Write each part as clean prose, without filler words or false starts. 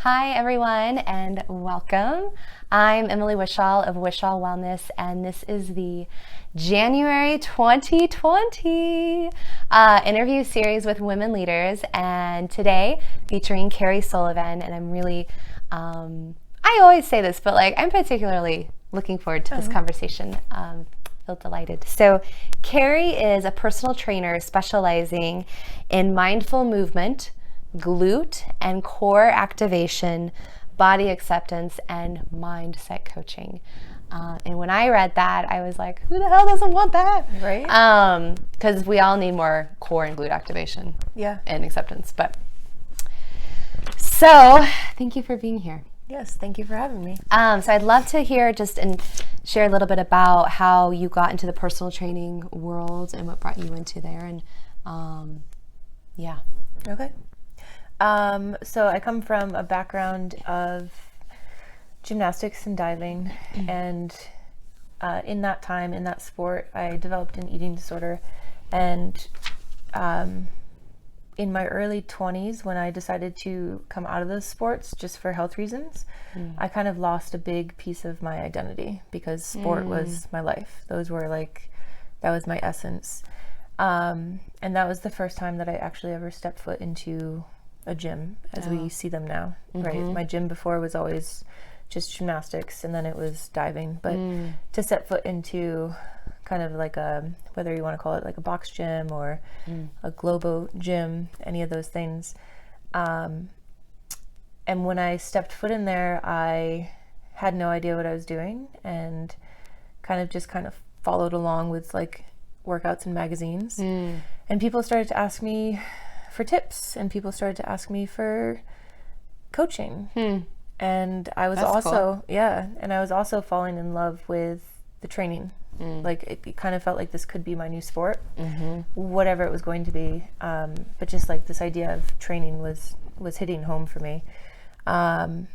Hi everyone and welcome. I'm Emily Wishall of Wishall Wellness and this is the January 2020 interview series with women leaders, and today featuring Kari Sullivan. And I'm really, I always say this, but I'm particularly looking forward to this conversation. Feel delighted. So Kari is a personal trainer specializing in mindful movement, glute and core activation, body acceptance, and mindset coaching. And when I read that, I was like, who the hell doesn't want that? Right. Because we all need more core and glute activation and acceptance. But so thank you for being here. Yes, thank you for having me. So I'd love to hear and share a little bit about how you got into the personal training world and what brought you into there. And Okay. So I come from a background of gymnastics and diving, and in that time, in that sport, I developed an eating disorder. And in my early 20s, when I decided to come out of those sports just for health reasons, I kind of lost a big piece of my identity because sport was my life. That was my essence. And that was the first time that I actually ever stepped foot into a gym as we see them now, right? My gym before was always just gymnastics, and then it was diving. But to set foot into kind of like a, whether you want to call it like a box gym or a Globo gym, any of those things. And when I stepped foot in there, I had no idea what I was doing and kind of followed along with like workouts and magazines. And people started to ask me for tips, and people started to ask me for coaching. And I was and I was also falling in love with the training. Like it kind of felt like this could be my new sport, whatever it was going to be. But just like this idea of training was hitting home for me. And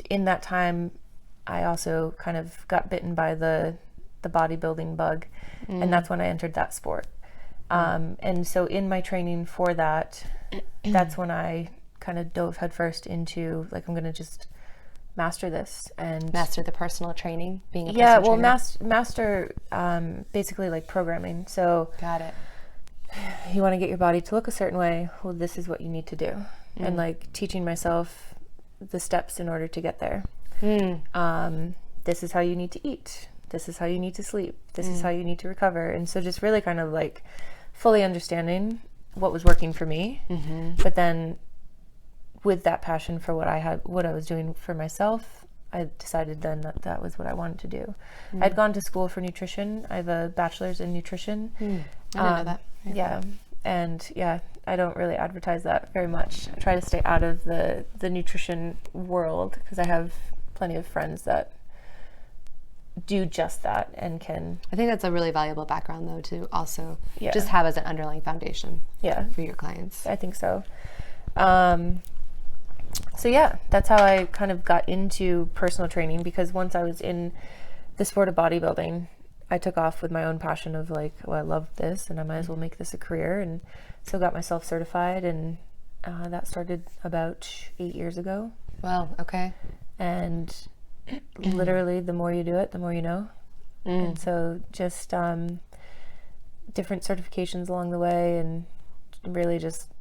in that time, I also kind of got bitten by the bodybuilding bug, and that's when I entered that sport. And so in my training for that, that's when I kind of dove headfirst into like, I'm going to just master this and master the personal training, being a personal trainer. Master basically like programming. So Got it. You want to get your body to look a certain way, well, this is what you need to do. And like teaching myself the steps in order to get there. This is how you need to eat. This is how you need to sleep. This is how you need to recover. And so just really kind of like fully understanding what was working for me, but then with that passion for what I was doing for myself, I decided then that was what I wanted to do. I'd gone to school for nutrition. I have a bachelor's in nutrition. I didn't know that. I don't really advertise that very much. I try to stay out of the nutrition world because I have plenty of friends that do just that and can. I think that's a really valuable background though to also just have as an underlying foundation for your clients. I think so. That's how I kind of got into personal training, because once I was in the sport of bodybuilding, I took off with my own passion of like, well, I love this and I might as well make this a career, and so got myself certified, and that started about 8 years ago. Wow, okay. And literally the more you do it, the more you know. And so just different certifications along the way, and really just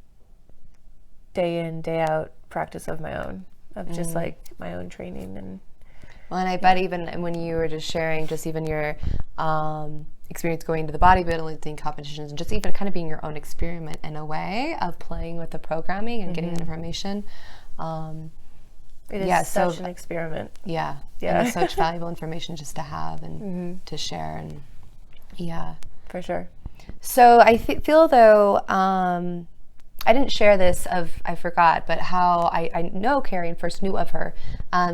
day in, day out practice of my own, of just like my own training. And I bet even when you were just sharing just even your experience going to the bodybuilding competitions, and just even kind of being your own experiment in a way of playing with the programming and getting information, it is such an experiment. And it's such valuable information just to have and to share. And for sure. So I feel though, I didn't share this I forgot, but how I know Kari and first knew of her.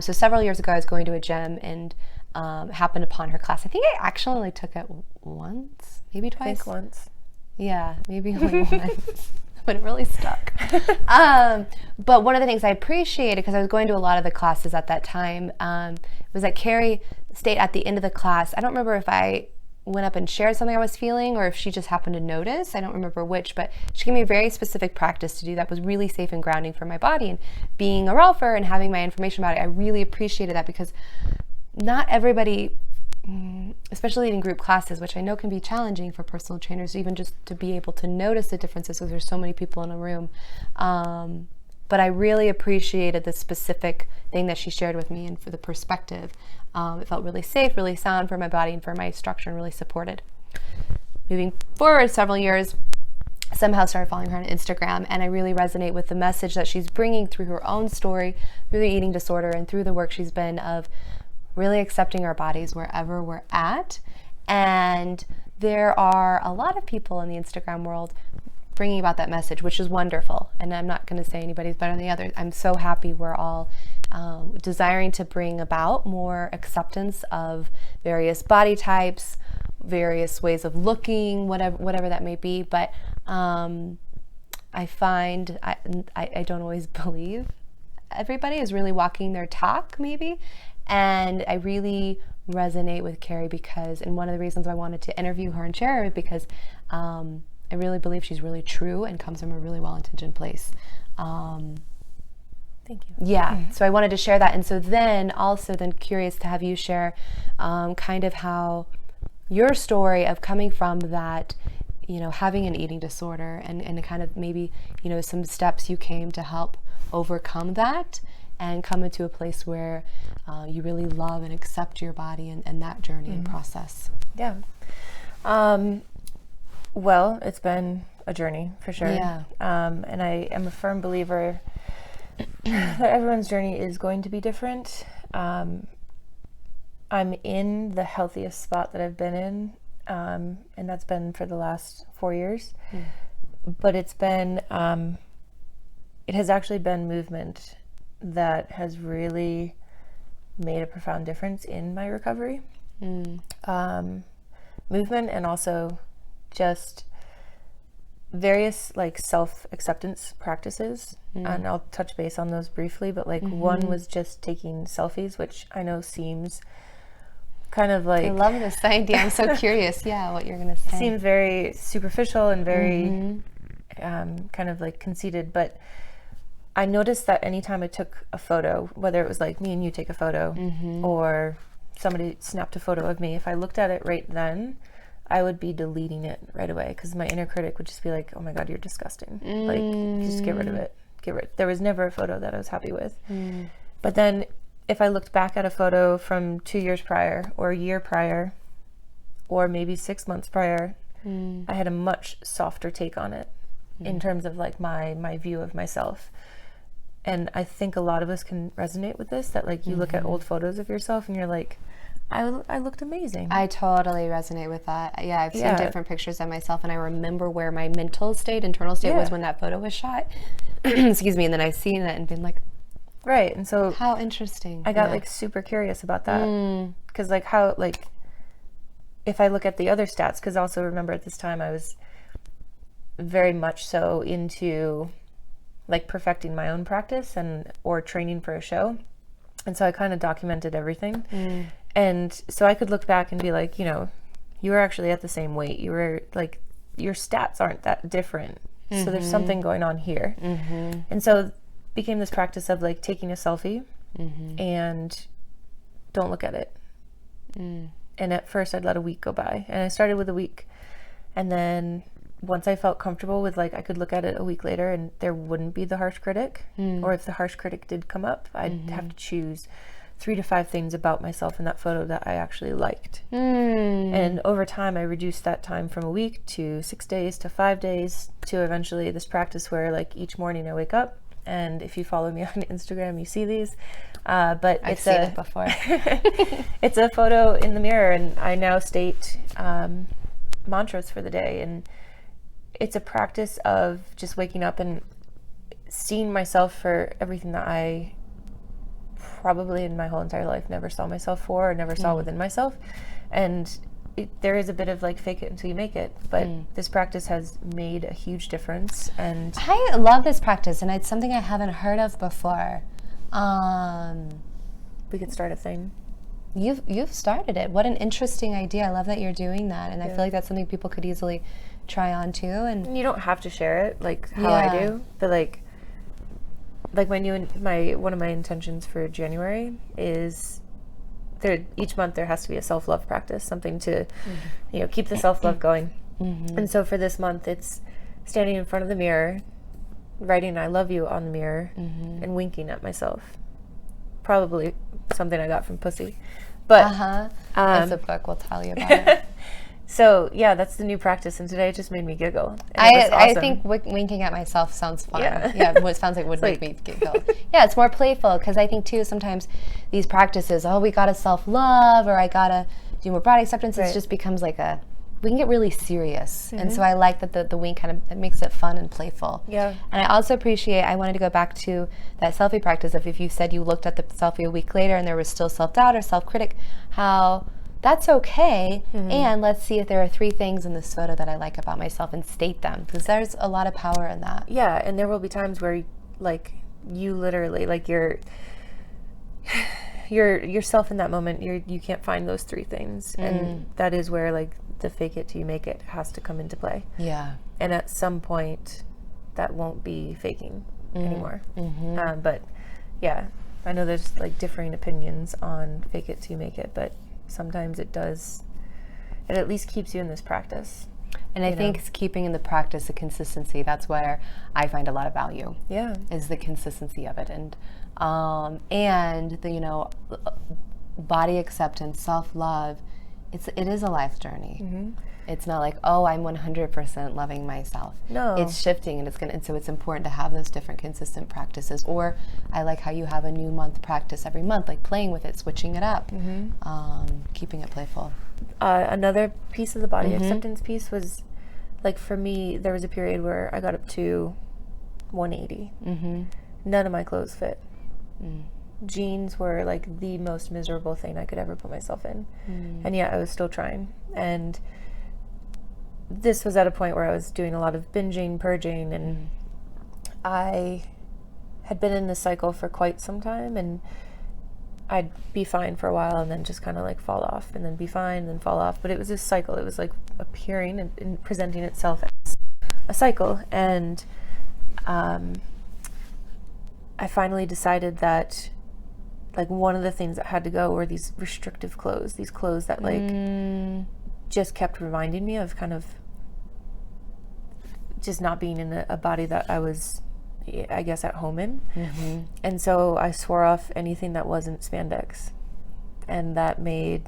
So several years ago I was going to a gym and happened upon her class. I think I actually only took it once, maybe twice. I think once. Yeah, maybe only once. But it really stuck. But one of the things I appreciated, because I was going to a lot of the classes at that time, was that Kari stayed at the end of the class. I don't remember if I went up and shared something I was feeling, or if she just happened to notice. I don't remember which, but she gave me a very specific practice to do that was really safe and grounding for my body. And being a rolfer and having my information about it, I really appreciated that, because not everybody, especially in group classes, which I know can be challenging for personal trainers, even just to be able to notice the differences because there's so many people in a room. But I really appreciated the specific thing that she shared with me, and for the perspective. It felt really safe, really sound for my body and for my structure, and really supported. Moving forward several years, somehow started following her on Instagram, and I really resonate with the message that she's bringing through her own story, through the eating disorder, and through the work she's been of really accepting our bodies wherever we're at. And there are a lot of people in the Instagram world bringing about that message, which is wonderful. And I'm not going to say anybody's better than the other. I'm so happy we're all desiring to bring about more acceptance of various body types, various ways of looking, whatever that may be. But I find I don't always believe everybody is really walking their talk, maybe. And I really resonate with Kari because, and one of the reasons I wanted to interview her and share her is because I really believe she's really true and comes from a really well-intentioned place. Thank you. Yeah, so I wanted to share that. And so then curious to have you share kind of how your story of coming from that, having an eating disorder, and kind of maybe, some steps you came to help overcome that and come into a place where you really love and accept your body and that journey and process. Yeah. Well, it's been a journey for sure. Yeah. And I am a firm believer that everyone's journey is going to be different. I'm in the healthiest spot that I've been in, and that's been for the last 4 years. But it's been, it has actually been movement that has really made a profound difference in my recovery. Movement, and also just various self-acceptance practices, and I'll touch base on those briefly, but one was just taking selfies, which I know seems kind of I love this idea. I'm so curious, what you're gonna say. Seems very superficial and very kind of conceited, but I noticed that anytime I took a photo, whether it was me and you take a photo, or somebody snapped a photo of me, if I looked at it right then, I would be deleting it right away, because my inner critic would just be like, oh my God, you're disgusting. Just get rid of it. There was never a photo that I was happy with. But then if I looked back at a photo from 2 years prior, or a year prior, or maybe 6 months prior, I had a much softer take on it in terms of my view of myself. And I think a lot of us can resonate with this, that you look at old photos of yourself and you're like, I looked amazing. I totally resonate with that. Yeah, I've seen different pictures of myself, and I remember where my internal state was when that photo was shot. Excuse me. And then I've seen it and been like, right. And so how interesting. I got super curious about that, because how if I look at the other stats, because also remember at this time I was very much so into perfecting my own practice or training for a show. And so I kind of documented everything. And so I could look back and be like, you were actually at the same weight. You were your stats aren't that different. So there's something going on here. And so it became this practice of taking a selfie and don't look at it. And at first I'd let a week go by, and I started with a week. And then once I felt comfortable with I could look at it a week later and there wouldn't be the harsh critic, or if the harsh critic did come up, I'd have to choose 3 to 5 things about myself in that photo that I actually liked. And over time I reduced that time from a week to 6 days to 5 days, to eventually this practice where each morning I wake up, and if you follow me on Instagram you see these, but I've seen it before. It's a photo in the mirror, and I now state mantras for the day, and it's a practice of just waking up and seeing myself for everything that I probably in my whole entire life never saw myself for, or never saw within myself. And there is a bit of fake it until you make it, but this practice has made a huge difference. And I love this practice, and it's something I haven't heard of before. we could start a thing. You've started it. What an interesting idea. I love that you're doing that, and I feel like that's something people could easily try on too. And you don't have to share it like how I do, but like one of my intentions for January is each month there has to be a self-love practice, something to keep the self-love going. And so for this month, it's standing in front of the mirror, writing "I love you" on the mirror, and winking at myself. Probably something I got from Pussy, but it's a book. We'll tell you about it. So yeah, that's the new practice, and today it just made me giggle. I think winking at myself sounds fun. Yeah, it sounds like it would make me giggle. Yeah, it's more playful, because I think too sometimes these practices, we gotta self-love, or I gotta do more body acceptance. It just becomes like we can get really serious. And so I like that the wink kind of makes it fun and playful. Yeah. And I also appreciate, I wanted to go back to that selfie practice of if you said you looked at the selfie a week later and there was still self-doubt or self-critic, how that's okay. And let's see if there are 3 things in this photo that I like about myself, and state them, because there's a lot of power in that. Yeah, and there will be times where like you literally like you're yourself in that moment, you can't find those 3 things, and that is where like the fake it till you make it has to come into play. Yeah. And at some point that won't be faking anymore. But yeah, I know there's like differing opinions on fake it till you make it, but sometimes it at least keeps you in this practice. And I think it's keeping in the practice, the consistency. That's where I find a lot of value. Yeah. Is the consistency of it. And the, body acceptance, self-love, it is a life journey. It's not like, I'm 100% loving myself. No. It's shifting, and so it's important to have those different consistent practices. Or I like how you have a new month practice every month, like playing with it, switching it up, keeping it playful. Another piece of the body acceptance piece was, like, for me, there was a period where I got up to 180. None of my clothes fit. Jeans were like the most miserable thing I could ever put myself in. And yet I was still trying. And this was at a point where I was doing a lot of binging, purging, and I had been in this cycle for quite some time, and I'd be fine for a while and then just kind of like fall off, and then be fine and then fall off. But it was this cycle. It was like appearing and presenting itself as a cycle. And I finally decided that like one of the things that had to go were these restrictive clothes, these clothes that like just kept reminding me of kind of just not being in a body that I was, I guess, at home in. And so I swore off anything that wasn't spandex, and that made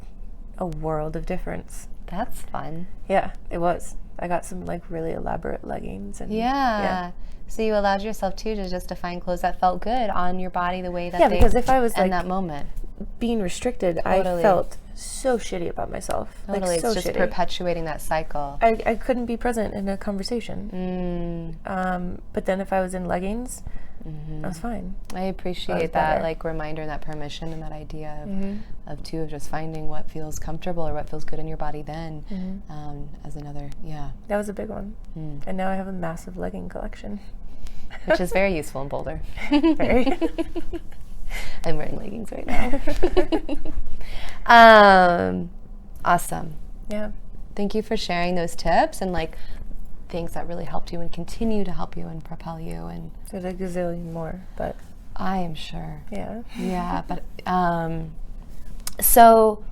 a world of difference. That's fun. Yeah, it was. I got some like really elaborate leggings, and yeah. So you allowed yourself too to just find clothes that felt good on your body the way that they, because if I was in like that moment being restricted, I felt so shitty about myself. Totally, like, so it's just shitty. Perpetuating that cycle. I couldn't be present in a conversation. But then if I was in leggings, I was fine. I appreciate that like reminder, that permission, and that idea of just finding what feels comfortable or what feels good in your body then as another, That was a big one. And now I have a massive legging collection. Which is very useful in Boulder. Very. I'm wearing leggings right now. Awesome. Yeah. Thank you for sharing those tips and like things that really helped you and continue to help you and propel you. And there's a gazillion more, but I am sure. Yeah. Yeah, but so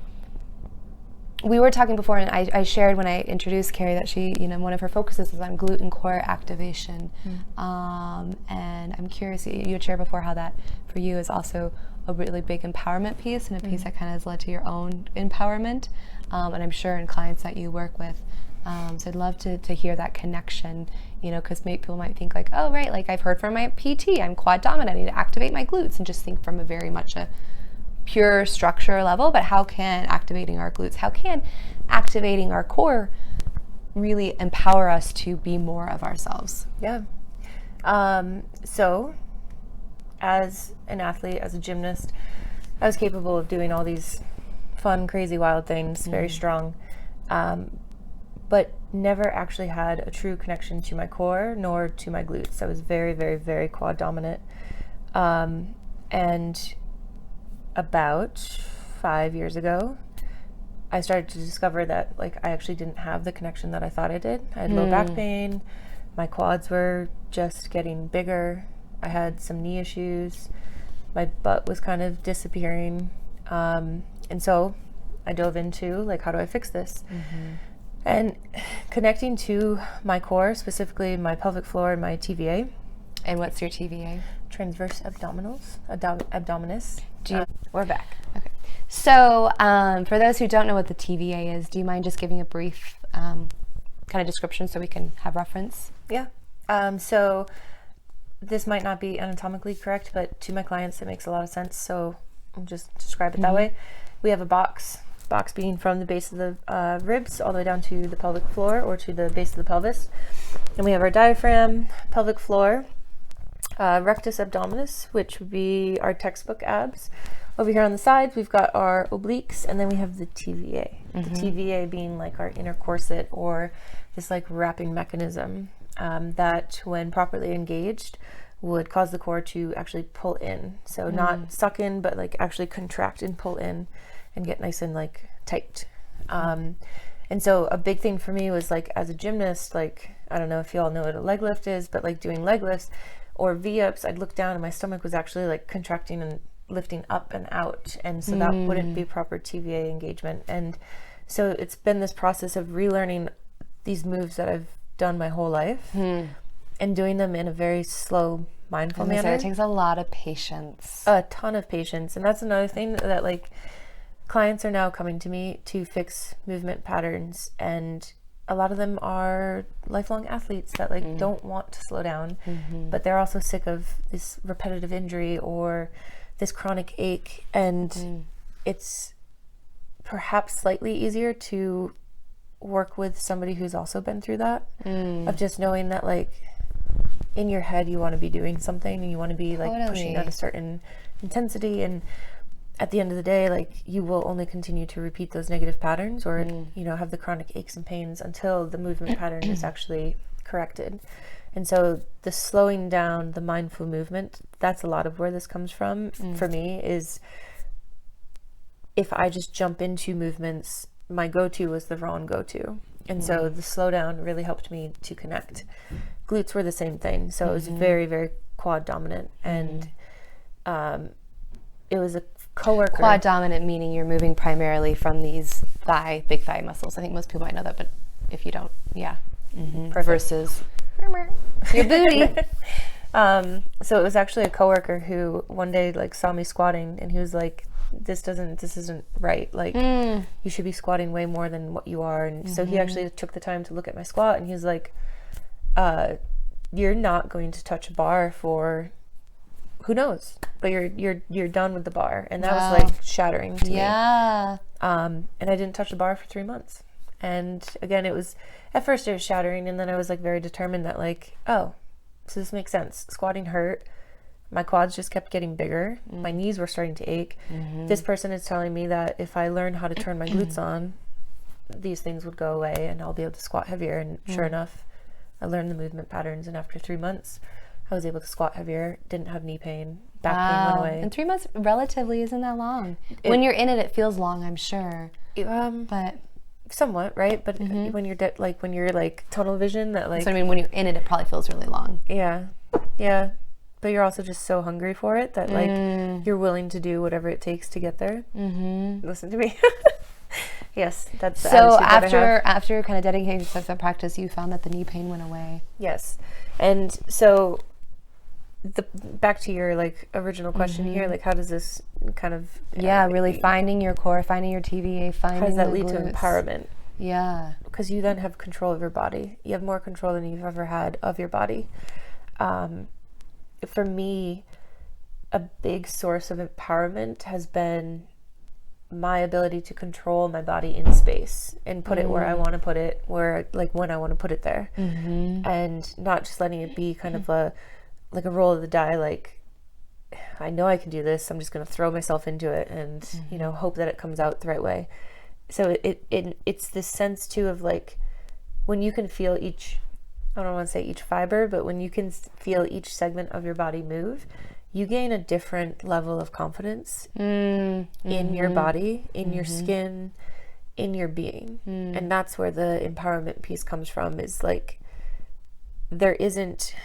we were talking before, and I shared when I introduced Kari that she, one of her focuses is on glute and core activation. And I'm curious, you had shared before how that for you is also a really big empowerment piece, and a piece that kind of has led to your own empowerment. And I'm sure in clients that you work with. So I'd love to hear that connection, because people might think like, oh, right, like I've heard from my PT, I'm quad dominant, I need to activate my glutes, and just think from a very much a pure structure level. But how can activating our glutes, how can activating our core really empower us to be more of ourselves? Yeah. So as an athlete, as a gymnast, I was capable of doing all these fun, crazy, wild things, very strong, but never actually had a true connection to my core nor to my glutes. I was very, very, very quad dominant. And about 5 years ago, I started to discover that like I actually didn't have the connection that I thought I did. I had low back pain. My quads were just getting bigger. I had some knee issues. My butt was kind of disappearing. And so I dove into like, how do I fix this? And connecting to my core, specifically my pelvic floor and my TVA. And what's your TVA? Transverse abdominis. We're back. Okay. So for those who don't know what the TVA is, do you mind just giving a brief kind of description so we can have reference? Yeah. So this might not be anatomically correct, but to my clients, it makes a lot of sense. So I'll just describe it that way. We have a box being from the base of the ribs all the way down to the pelvic floor or to the base of the pelvis. And we have our diaphragm, pelvic floor, rectus abdominis, which would be our textbook abs. Over here on the sides, we've got our obliques, and then we have the TVA. The TVA being like our inner corset, or this like wrapping mechanism that when properly engaged would cause the core to actually pull in. So not suck in, but like actually contract and pull in and get nice and like tight. And so a big thing for me was like, as a gymnast, like, I don't know if you all know what a leg lift is, but like doing leg lifts or V-ups, I'd look down and my stomach was actually like contracting and lifting up and out. And so that wouldn't be proper TVA engagement. And so it's been this process of relearning these moves that I've done my whole life and doing them in a very slow, mindful manner. So it takes a lot of patience. A ton of patience. And that's another thing that like clients are now coming to me to fix movement patterns, and a lot of them are lifelong athletes that like don't want to slow down, but they're also sick of this repetitive injury or this chronic ache. And it's perhaps slightly easier to work with somebody who's also been through that, of just knowing that like in your head you want to be doing something and you want to be like pushing at a certain intensity, and at the end of the day, like you will only continue to repeat those negative patterns or you know, have the chronic aches and pains until the movement pattern is actually corrected. And so the slowing down, the mindful movement, that's a lot of where this comes from for me. Is if I just jump into movements, my go-to was the wrong go-to. And so the slowdown really helped me to connect. Glutes were the same thing. So it was very, very quad dominant. And it was a coworker. Quad dominant meaning you're moving primarily from these big thigh muscles. I think most people might know that, but if you don't, versus your booty. So it was actually a coworker who one day like saw me squatting, and he was like, this isn't right. Like you should be squatting way more than what you are. And so he actually took the time to look at my squat, and he was like, you're not going to touch a bar for who knows, but you're done with the bar. And that was like shattering to me. And I didn't touch the bar for 3 months. And again, it was, at first it was shattering, and then I was like very determined that like, oh, so this makes sense. Squatting hurt. My quads just kept getting bigger. My knees were starting to ache. This person is telling me that if I learn how to turn my glutes on, these things would go away and I'll be able to squat heavier. And sure enough, I learned the movement patterns, and after 3 months, I was able to squat heavier, didn't have knee pain, back pain went away. And 3 months relatively isn't that long. When you're in it feels long, I'm sure. But somewhat, right? But when you're when you're like tunnel vision, that like. So I mean, when you're in it probably feels really long. Yeah. But you're also just so hungry for it that like you're willing to do whatever it takes to get there. Listen to me. Yes, that's the so attitude that I have. after kind of dedicating yourself to that practice, you found that the knee pain went away. Yes, and so back to your like original question here, like how does this kind of really finding your core, finding your TVA, finding how does that lead glutes. to empowerment? Yeah, because you then have control of your body. You have more control than you've ever had of your body. For me, a big source of empowerment has been my ability to control my body in space and put it where I want to put it, where like when I want to put it there, and not just letting it be kind of a roll of the die. Like, I know I can do this. I'm just going to throw myself into it and you know, hope that it comes out the right way. So it's this sense too of like when you can feel each, I don't want to say each fiber, but when you can feel each segment of your body move, you gain a different level of confidence in Mm-hmm. your body, in your skin, in your being. And that's where the empowerment piece comes from, is like, there isn't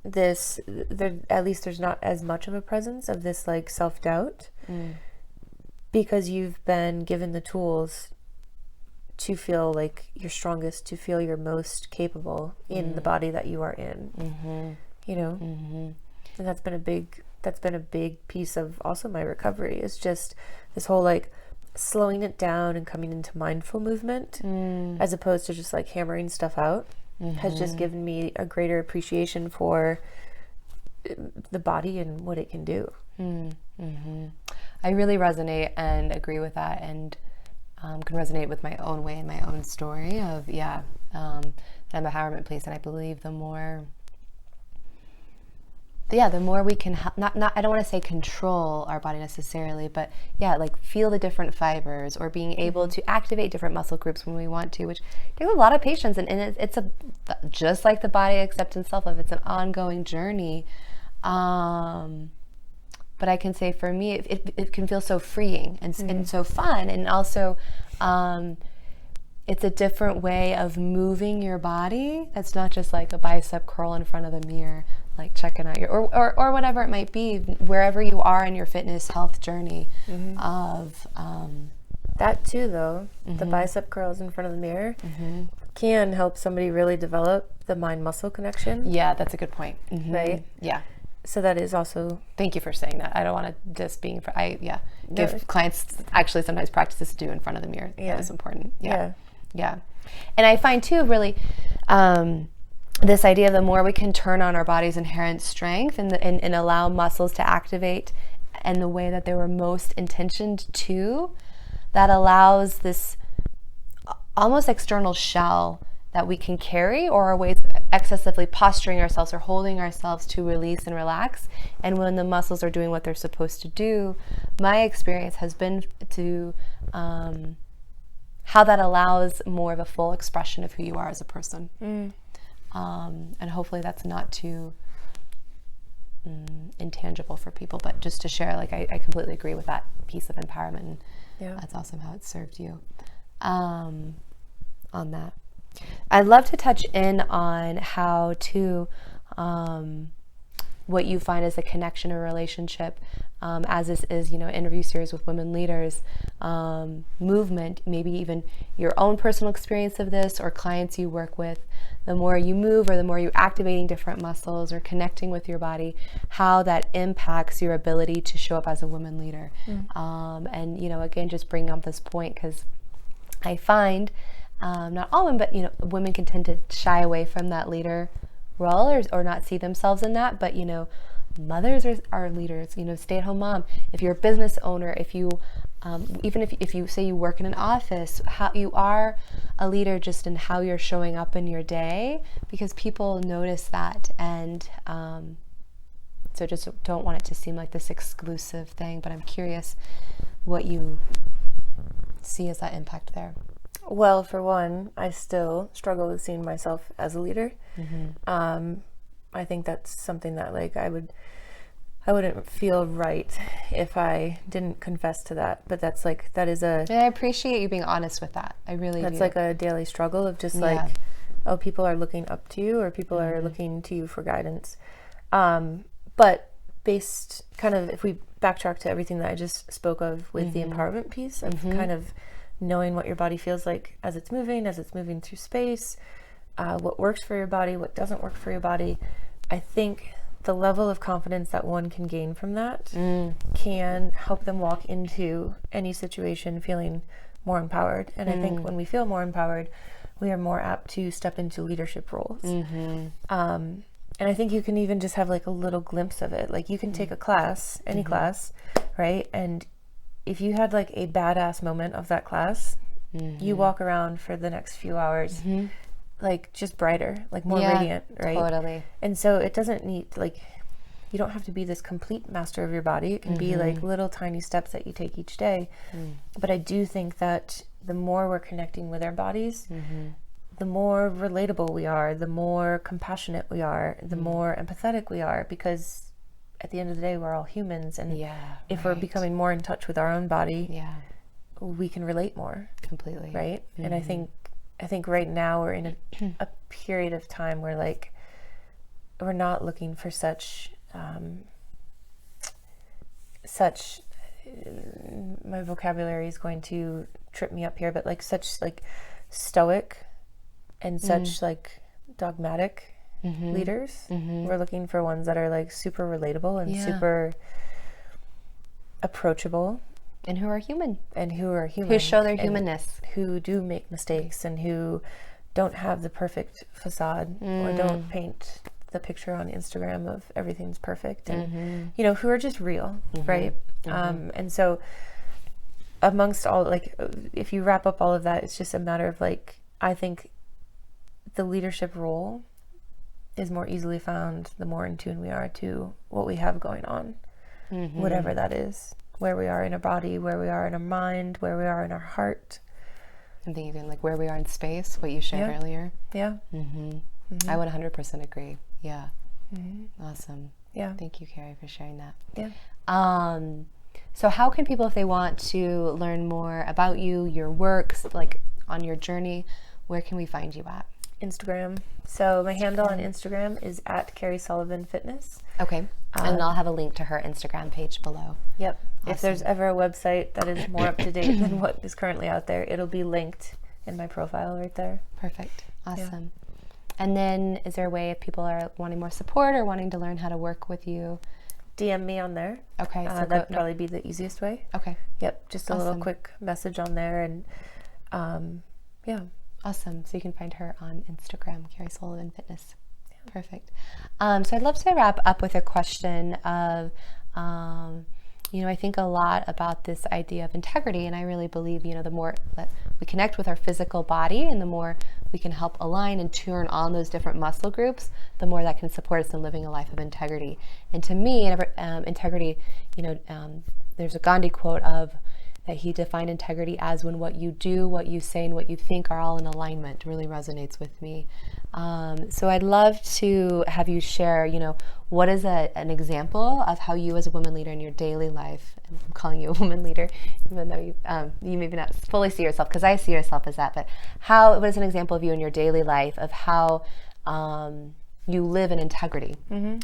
this, there, at least there's not as much of a presence of this like self-doubt, because you've been given the tools to feel like your strongest, to feel your most capable in the body that you are in, you know? And that's been a big piece of also my recovery, is just this whole like slowing it down and coming into mindful movement, as opposed to just like hammering stuff out, has just given me a greater appreciation for the body and what it can do. I really resonate and agree with that, and can resonate with my own way and my own story of, an empowerment place. And I believe the more we can not I don't want to say control our body necessarily, but like feel the different fibers, or being able to activate different muscle groups when we want to, which takes a lot of patience, and it's just like the body acceptance self-love, it's an ongoing journey. But I can say for me, it can feel so freeing and so fun, and also it's a different way of moving your body. That's not just like a bicep curl in front of the mirror, like checking out your, or whatever it might be, wherever you are in your fitness health journey. Of That too, though, the bicep curls in front of the mirror can help somebody really develop the mind-muscle connection. Yeah, that's a good point. Right? Yeah. So that is also... Thank you for saying that. I don't want to just being... give clients actually sometimes practices to do in front of the mirror. Yeah. That is important. Yeah. And I find too, really, this idea of the more we can turn on our body's inherent strength and allow muscles to activate in the way that they were most intentioned to, that allows this almost external shell that we can carry, or our ways of excessively posturing ourselves or holding ourselves to release and relax. And when the muscles are doing what they're supposed to do, my experience has been to how that allows more of a full expression of who you are as a person. And hopefully that's not too intangible for people, but just to share, like, I completely agree with that piece of empowerment. And that's awesome how it served you on that. I'd love to touch in on how to what you find as a connection or relationship, as this is, interview series with women leaders, movement, maybe even your own personal experience of this or clients you work with. The more you move, or the more you're activating different muscles or connecting with your body, how that impacts your ability to show up as a woman leader. And, again, just bringing up this point, because I find not all women, but women can tend to shy away from that leader role, or not see themselves in that. But mothers are leaders. Stay-at-home mom. If you're a business owner, if you even if you say you work in an office, how you are a leader just in how you're showing up in your day, because people notice that. And so just don't want it to seem like this exclusive thing. But I'm curious what you see as that impact there. Well, for one, I still struggle with seeing myself as a leader. I think that's something that, like, I wouldn't feel right if I didn't confess to that. But that's like, that is a... And I appreciate you being honest with that. I really do. That's like a daily struggle of just like, oh, people are looking up to you, or people are looking to you for guidance. But based kind of, if we backtrack to everything that I just spoke of with the empowerment piece of kind of knowing what your body feels like as it's moving through space, what works for your body, what doesn't work for your body. I think the level of confidence that one can gain from that can help them walk into any situation feeling more empowered. And I think when we feel more empowered, we are more apt to step into leadership roles. And I think you can even just have like a little glimpse of it. Like, you can take a class, any class, right? And if you had like a badass moment of that class, you walk around for the next few hours like just brighter, like more radiant, right? Totally. And so it doesn't need, like, you don't have to be this complete master of your body. It can be like little tiny steps that you take each day. But I do think that the more we're connecting with our bodies, the more relatable we are, the more compassionate we are, the more empathetic we are, because at the end of the day, we're all humans. And Yeah, if we're becoming more in touch with our own body, yeah, we can relate more. completely. Right. And I think right now we're in a period of time where like, we're not looking for such, my vocabulary is going to trip me up here, but like such like stoic and such like dogmatic leaders. We're looking for ones that are like super relatable and super approachable. And who are human. Who show their humanness. Who do make mistakes and who don't have the perfect facade or don't paint the picture on Instagram of everything's perfect, and you know, who are just real, right? And so amongst all, like, if you wrap up all of that, it's just a matter of like, I think the leadership role is more easily found the more in tune we are to what we have going on, whatever that is, where we are in our body, where we are in our mind, where we are in our heart. I'm thinking even like where we are in space, what you shared earlier. Yeah. I would 100% agree. Yeah. Awesome. Yeah. Thank you, Kari, for sharing that. Yeah. So how can people, if they want to learn more about you, your work, like on your journey, where can we find you at? Instagram. So my handle on Instagram is at Kari Sullivan Fitness. Okay. And I'll have a link to her Instagram page below. Yep. Awesome. If there's ever a website that is more up to date than what is currently out there, it'll be linked in my profile right there. Perfect. Awesome. And then is there a way if people are wanting more support or wanting to learn how to work with you? DM me on there. Okay. So that'd probably be the easiest way. Okay. Yep. Just a little quick message on there, and yeah. Awesome. So you can find her on Instagram, Kari Sullivan Fitness. Yeah. Perfect. So I'd love to wrap up with a question of, you know, I think a lot about this idea of integrity, and I really believe, you know, the more that we connect with our physical body and the more we can help align and turn on those different muscle groups, the more that can support us in living a life of integrity. And to me, integrity, you know, there's a Gandhi quote of that he defined integrity as when what you do, what you say, and what you think are all in alignment. Really resonates with me. So I'd love to have you share, you know, what is an example of how you as a woman leader in your daily life, and I'm calling you a woman leader, even though you maybe not fully see yourself, because I see yourself as that, but what is an example of you in your daily life of how you live in integrity,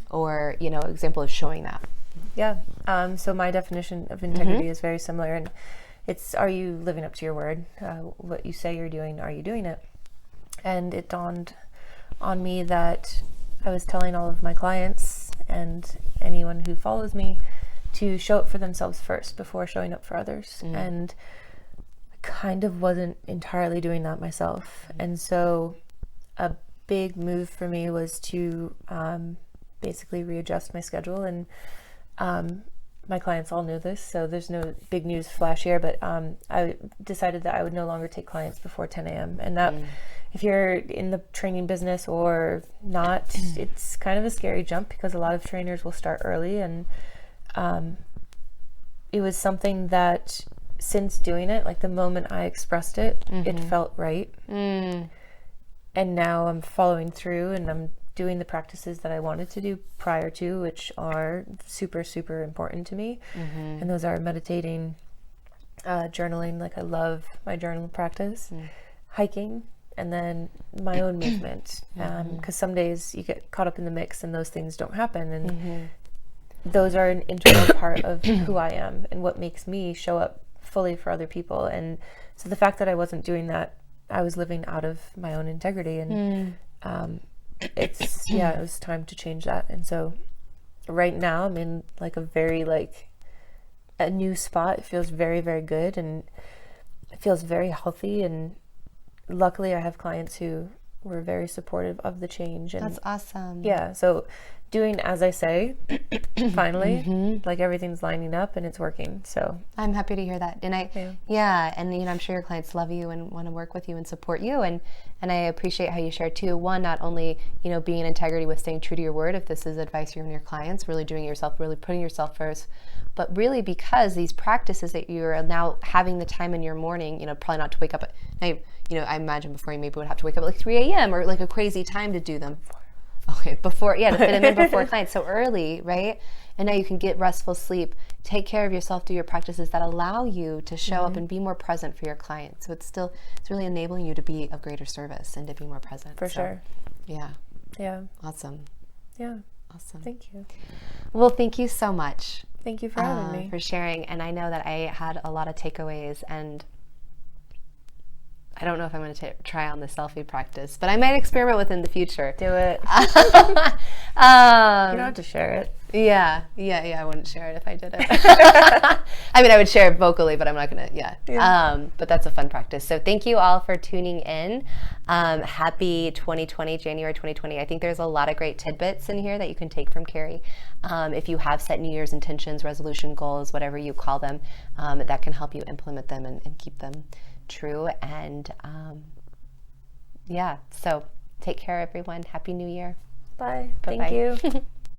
or, you know, example of showing that? Yeah. So my definition of integrity is very similar, and it's, are you living up to your word? What you say you're doing, are you doing it? And it dawned on me that I was telling all of my clients and anyone who follows me to show up for themselves first before showing up for others. And I kind of wasn't entirely doing that myself. And so a big move for me was to basically readjust my schedule. And my clients all knew this, so there's no big news flash here, but I decided that I would no longer take clients before 10 a.m. And that, if you're in the training business or not, it's kind of a scary jump because a lot of trainers will start early. And it was something that, since doing it, like the moment I expressed it, it felt right. And now I'm following through, and I'm doing the practices that I wanted to do prior to, which are super, super important to me. And those are meditating, journaling, like I love my journal practice, hiking, and then my own movement. Because some days you get caught up in the mix and those things don't happen. And those are an integral part of who I am and what makes me show up fully for other people. And so the fact that I wasn't doing that, I was living out of my own integrity. And it was time to change that. And so right now I'm in like a new spot. It feels very, very good, and it feels very healthy. And luckily I have clients who were very supportive of the change. And that's awesome. Yeah. So doing as I say, finally, like everything's lining up and it's working. So I'm happy to hear that. And and you know, I'm sure your clients love you and want to work with you and support you. And I appreciate how you share too. One, not only, you know, being in integrity with staying true to your word, if this is advice you're giving your clients, really doing it yourself, really putting yourself first, but really because these practices that you're now having the time in your morning, you know, probably not to wake up at night, you know, I imagine before you maybe would have to wake up at like 3 a.m. or like a crazy time to do them. Okay, to fit them in before clients so early, right? And now you can get restful sleep, take care of yourself, do your practices that allow you to show up and be more present for your clients. So it's really enabling you to be of greater service and to be more present. For sure. Yeah. Yeah. Awesome. Yeah. Awesome. Thank you. Well, thank you so much. Thank you for having me. For sharing. And I know that I had a lot of takeaways, and I don't know if I'm going to try on the selfie practice, but I might experiment with it in the future. Do it. You don't have to share it. Yeah, I wouldn't share it if I did it. I mean, I would share it vocally, but I'm not going to, but that's a fun practice. So thank you all for tuning in. Happy 2020, January 2020. I think there's a lot of great tidbits in here that you can take from Kari. If you have set New Year's intentions, resolution goals, whatever you call them, that can help you implement them and keep them true. And so take care, everyone. Happy New Year. Bye. Bye-bye. Thank you.